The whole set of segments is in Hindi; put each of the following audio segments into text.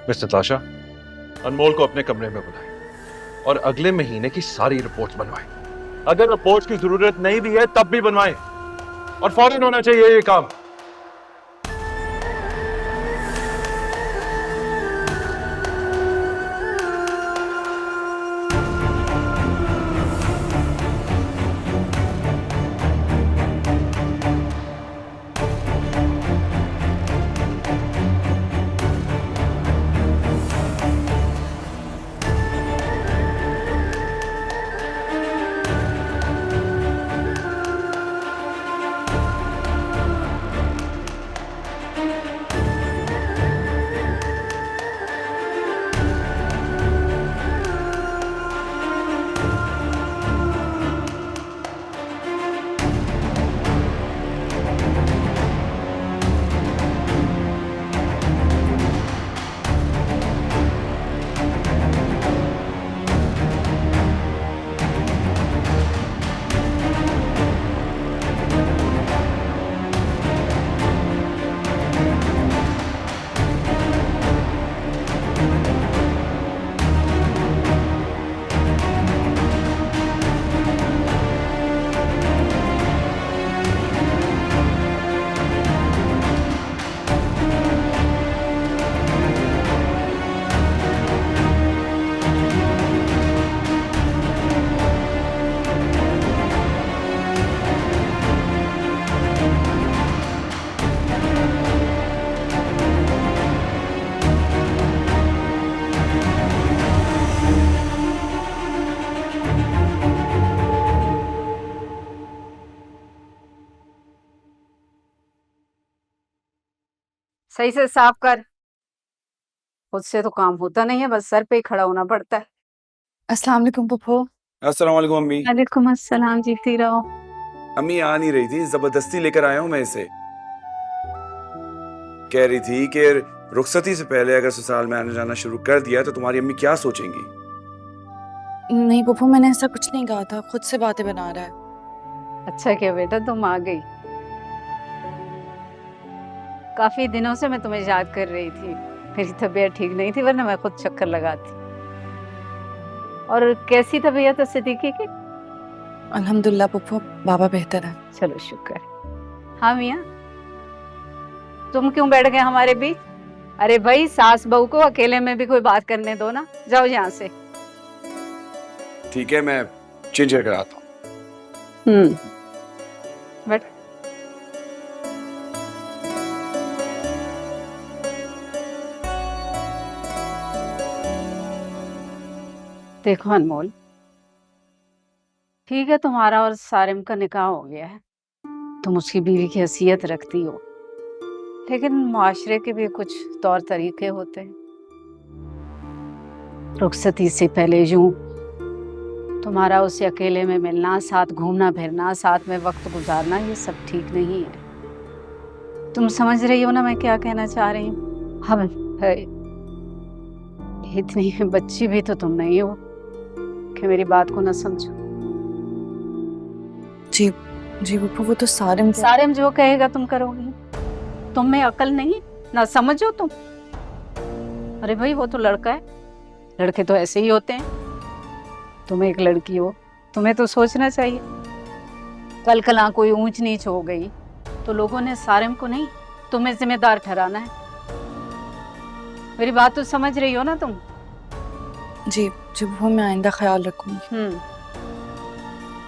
मिस्टर ताशा, अनमोल को अपने कमरे में बुलाएं और अगले महीने की सारी रिपोर्ट्स बनवाएं। अगर रिपोर्ट्स की जरूरत नहीं भी है तब भी बनवाएं और फौरन होना चाहिए ये काम। सही से साफ कर। खुद से तो काम होता नहीं है, बस सर पे ही खड़ा होना पड़ता है। अस्सलाम वालेकुम पप्पू। अस्सलाम वालेकुम अम्मी। वालेकुम अस्सलाम, जीती रहो। अम्मी आ नहीं रही थी, जबरदस्ती लेकर आया हूँ मैं इसे। कह रही थी कि रुखसती से पहले अगर ससुराल में आना जाना शुरू कर दिया तो तुम्हारी अम्मी क्या सोचेंगी। नहीं पप्पू, मैंने ऐसा कुछ नहीं कहा था, खुद से बातें बना रहा है। अच्छा किया बेटा तुम आ गई। काफी दिनों से मैं तुम्हें याद कर रही थी। मेरी तबीयत ठीक नहीं थी, वरना मैं खुद चक्कर लगाती। और कैसी तबीयत है सिद्दीकी की? अल्हम्दुलिल्लाह पप्पू, बाबा बेहतर है। चलो शुक्र है। हाँ मियाँ, तुम क्यों बैठ गए हमारे बीच? अरे भाई, सास बहू को अकेले में भी कोई बात करने दो ना। जाओ यहाँ से। ठीक है, मैं चेंज कर आता हूँ। बैठ। देखो अनमोल, ठीक है तुम्हारा और सारिम का निकाह हो गया है, तुम उसकी बीवी की हैसियत रखती हो, लेकिन मुआशरे के भी कुछ तौर तरीके होते हैं। रुखसती से पहले यूं तुम्हारा उससे अकेले में मिलना, साथ घूमना फिरना, साथ में वक्त गुजारना, ये सब ठीक नहीं है। तुम समझ रही हो ना मैं क्या कहना चाह रही हूँ? हम इतनी बच्ची भी तो तुम नहीं हो कि मेरी बात को ना समझो। जी जी पप्पू, वो तो सारिम सारिम जो कहेगा तुम करोगी। तुम में अकल नहीं, ना समझो तुम। अरे भाई, वो तो लड़का है, लड़के तो ऐसे ही होते हैं। तुम एक लड़की हो, तुम्हें तो सोचना चाहिए। कल कला कोई ऊंच नीच हो गई तो लोगों ने सारिम को नहीं, तुम्हें जिम्मेदार ठहराना है। मेरी बात तो समझ रही हो ना तुम? जी जी पप्पू, मैं आइंदा ख्याल रखूंगी।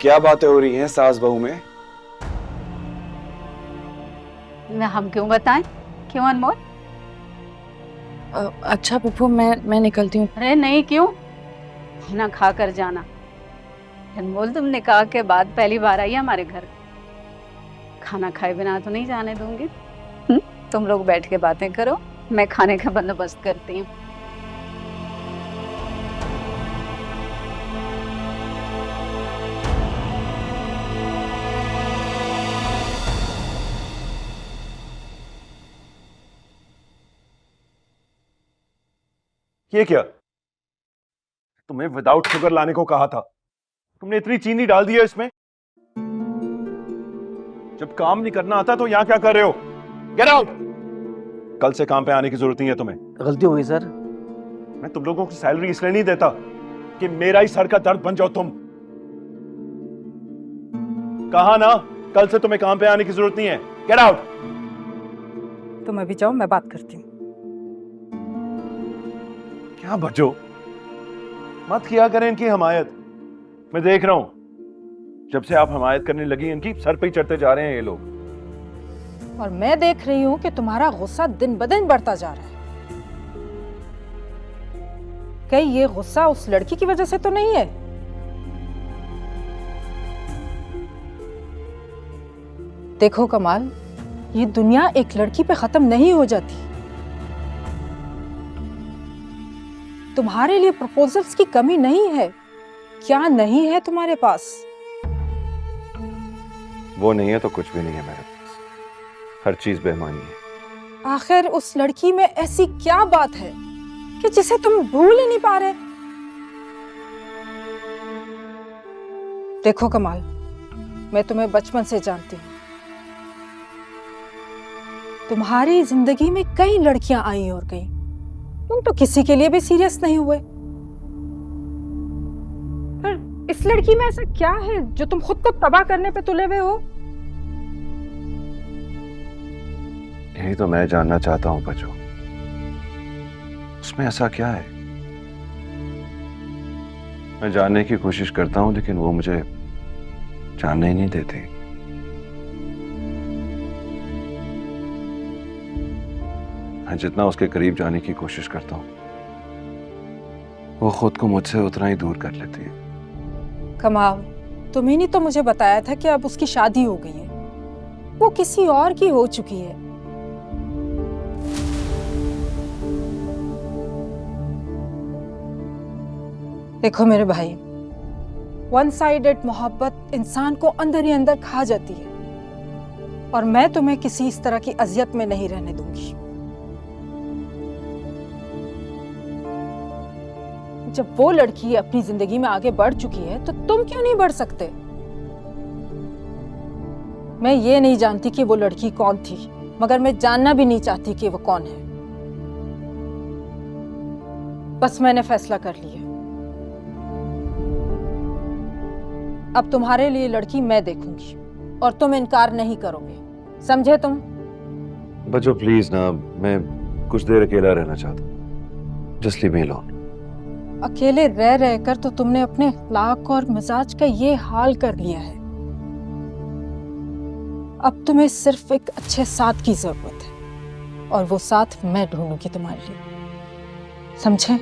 क्या बातें हो रही हैं सास बहू में? हम क्यों बताएं? क्यों अनमोल? अच्छा पप्पू, मैं निकलती हूँ। अरे नहीं, क्यों? खाना खा कर जाना। अनमोल, तुम निकाह के बाद पहली बार आई हमारे घर, खाना खाए बिना तो नहीं जाने दूंगी। तुम लोग बैठ के बातें करो, मैं खाने का बंदोबस्त करती हूँ। ये क्या? तुम्हें विदाउट शुगर लाने को कहा था, तुमने इतनी चीनी डाल दी है इसमें। जब काम नहीं करना आता तो यहाँ क्या कर रहे हो? Get out! कल से काम पे आने की जरूरत नहीं है तुम्हें। गलती हो गई सर। मैं तुम लोगों को सैलरी इसलिए नहीं देता कि मेरा ही सर का दर्द बन जाओ तुम। कहा ना, कल से तुम्हें काम पे आने की जरूरत नहीं है। Get out. तुम अभी जाओ, मैं बात करती हूँ। क्या बचो, मत किया करें इनकी हमायत। मैं देख रहा हूं जब से आप हमायत करने लगी इनकी, सर पे ही चढ़ते जा रहे हैं ये लोग। और मैं देख रही हूँ कि तुम्हारा गुस्सा दिन ब दिन बढ़ता जा रहा है। कहीं ये गुस्सा उस लड़की की वजह से तो नहीं है? देखो कमाल, ये दुनिया एक लड़की पे खत्म नहीं हो जाती। तुम्हारे लिए प्रपोजल्स की कमी नहीं है। क्या नहीं है तुम्हारे पास? वो नहीं है तो कुछ भी नहीं है मेरे पास। हर चीज बेईमानी है। आखिर उस लड़की में ऐसी क्या बात है कि जिसे तुम भूल ही नहीं पा रहे? देखो कमाल, मैं तुम्हें बचपन से जानती हूँ। तुम्हारी जिंदगी में कई लड़कियां आई और गई, तुम तो किसी के लिए भी सीरियस नहीं हुए। पर इस लड़की में ऐसा क्या है जो तुम खुद को तबाह करने पे तुले हुए हो? यही तो मैं जानना चाहता हूं बच्चों, उसमें ऐसा क्या है? मैं जानने की कोशिश करता हूं लेकिन वो मुझे जानने ही नहीं देते। मैं जितना उसके करीब जाने की कोशिश करता हूं वो खुद को मुझसे उतना ही दूर कर लेती है। कमाल, तुम्ही ने तो मुझे बताया था कि अब उसकी शादी हो गई है, वो किसी और की हो चुकी है। देखो मेरे भाई, वन साइडेड मोहब्बत इंसान को अंदर ही अंदर खा जाती है और मैं तुम्हें किसी इस तरह की अजियत में नहीं रहने दूंगी। जब वो लड़की अपनी जिंदगी में आगे बढ़ चुकी है तो तुम क्यों नहीं बढ़ सकते? मैं ये नहीं जानती कि वो लड़की कौन थी, मगर मैं जानना भी नहीं चाहती कि वो कौन है। बस मैंने फैसला कर लिया। अब तुम्हारे लिए लड़की मैं देखूंगी और तुम इनकार नहीं करोगे, समझे तुम? बच्चों प्लीज ना, मैं कुछ देर अकेला रहना चाहता हूं। Just leave me alone. अकेले रह रहकर तो तुमने अपने अखलाक और मिजाज का ये हाल कर लिया है। अब तुम्हें सिर्फ एक अच्छे साथ की जरूरत है और वो साथ मैं ढूंढूंगी तुम्हारे लिए, समझे?